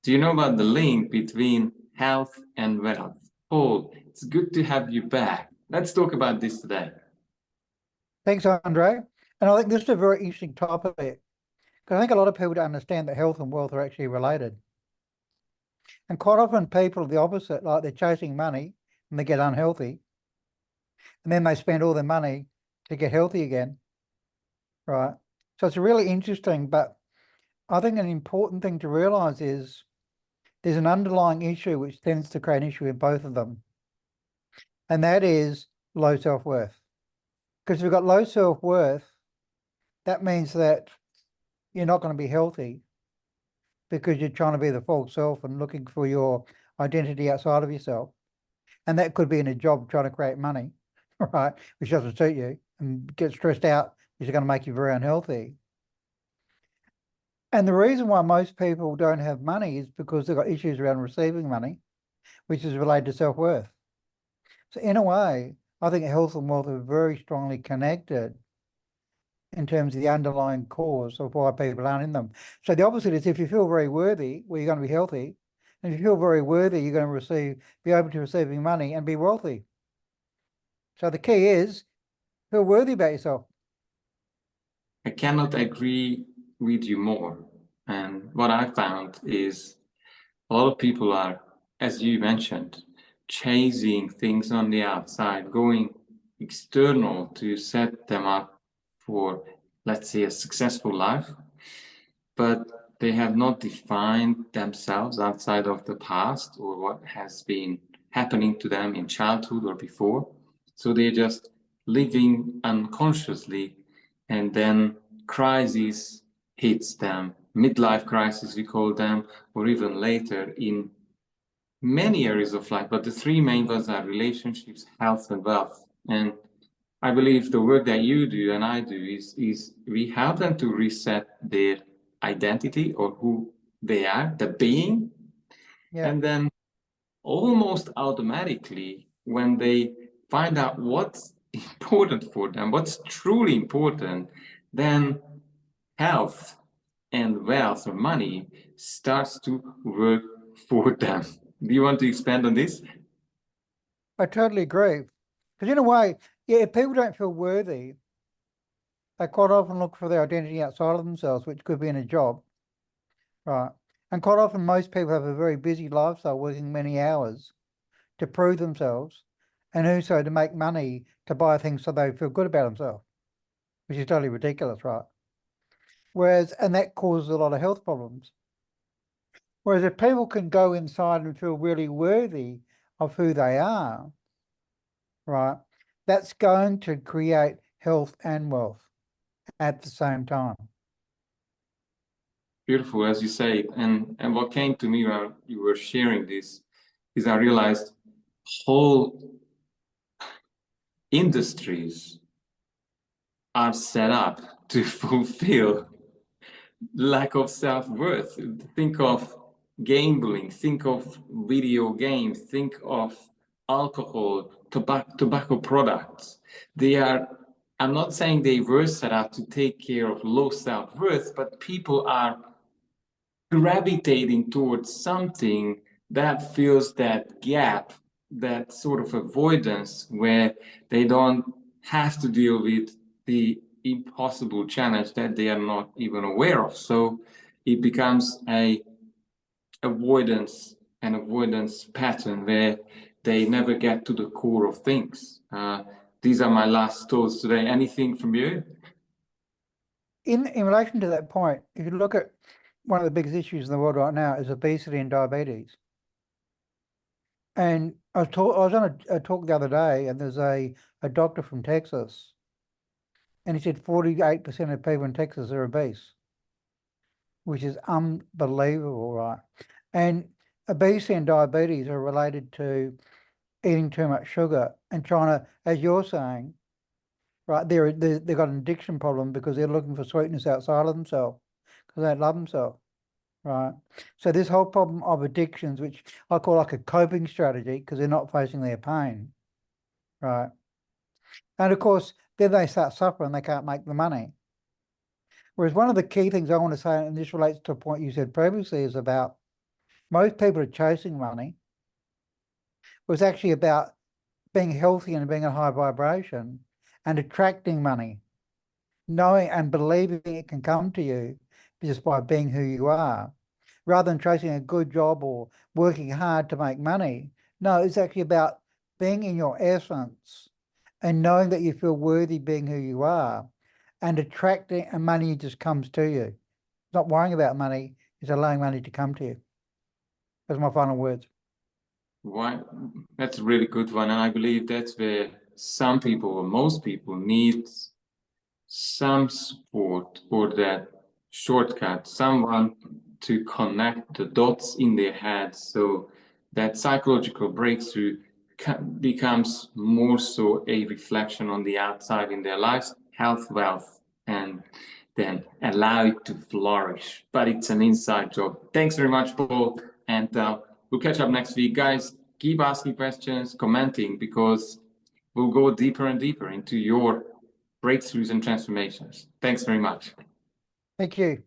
Do you know about the link between health and wealth? Paul, it's good to have you back. Let's talk about this today. Thanks, Andre. And I think this is a very interesting topic because I think a lot of people don't understand that health and wealth are actually related. And quite often people are the opposite, like they're chasing money and they get unhealthy, and then they spend all their money to get healthy again, right? So it's really interesting, but I think an important thing to realize is there's an underlying issue which tends to create an issue in both of them, and that is low self-worth. Because if you've got low self-worth, that means that you're not going to be healthy because you're trying to be the false self and looking for your identity outside of yourself. And that could be in a job trying to create money, right? Which doesn't suit you, and get stressed out, which is going to make you very unhealthy. And the reason why most people don't have money is because they've got issues around receiving money, which is related to self-worth. So in a way, I think health and wealth are very strongly connected in terms of the underlying cause of why people aren't in them. So the opposite is if you feel very worthy, well, you're going to be healthy. And if you feel very worthy, you're going to be open to receiving money and be wealthy. So the key is feel worthy about yourself. I cannot agree with you more. And what I found is a lot of people are, as you mentioned, chasing things on the outside, going external to set them up for, let's say, a successful life. But they have not defined themselves outside of the past or what has been happening to them in childhood or before. So they're just living unconsciously, and then crisis hits them, midlife crisis we call them, or even later in many areas of life. But the three main ones are relationships, health, and wealth. And I believe the work that you do and I do is we help them to reset their identity or who they are, the being. Yeah. And then almost automatically, when they find out what's important for them, what's truly important, then health and wealth or money starts to work for them. Do you want to expand on this? I totally agree. Because in a way, yeah, if people don't feel worthy, they quite often look for their identity outside of themselves, which could be in a job, right? And quite often most people have a very busy lifestyle, working many hours to prove themselves and also to make money to buy things so they feel good about themselves, which is totally ridiculous, right? And that causes a lot of health problems. Whereas if people can go inside and feel really worthy of who they are, right, that's going to create health and wealth at the same time. Beautiful, as you say. And what came to me while you were sharing this is I realized whole industries are set up to fulfill lack of self-worth. Think of gambling, think of video games, think of alcohol, tobacco products. They are, I'm not saying they were set up to take care of low self-worth, but people are gravitating towards something that fills that gap, that sort of avoidance where they don't have to deal with the impossible challenge that they are not even aware of. So it becomes a avoidance pattern where they never get to the core of things. These are my last thoughts today. Anything from you? In relation to that point, if you look at one of the biggest issues in the world right now is obesity and diabetes. And I was on a talk the other day, and there's a doctor from Texas, and he said 48% of people in Texas are obese, which is unbelievable, right? And obesity and diabetes are related to eating too much sugar and trying to, as you're saying, right, they've got an addiction problem because they're looking for sweetness outside of themselves because they don't love themselves. Right. So this whole problem of addictions, which I call like a coping strategy because they're not facing their pain. Right. And of course, then they start suffering, they can't make the money. Whereas one of the key things I want to say, and this relates to a point you said previously, is about most people are chasing money. It was actually about being healthy and being a high vibration and attracting money, knowing and believing it can come to you just by being who you are, rather than chasing a good job or working hard to make money. No, it's actually about being in your essence and knowing that you feel worthy being who you are and attracting, and money just comes to you. Not worrying about money, it's allowing money to come to you. That's my final words. Why? That's a really good one, and I believe that's where some people, or most people, need some support or that shortcut, someone to connect the dots in their head, so that psychological breakthrough becomes more so a reflection on the outside in their lives, health, wealth, and then allow it to flourish. But it's an inside job. Thanks very much, Paul, and we'll catch up next week. Guys, keep asking questions, commenting, because we'll go deeper and deeper into your breakthroughs and transformations. Thanks very much. Thank you.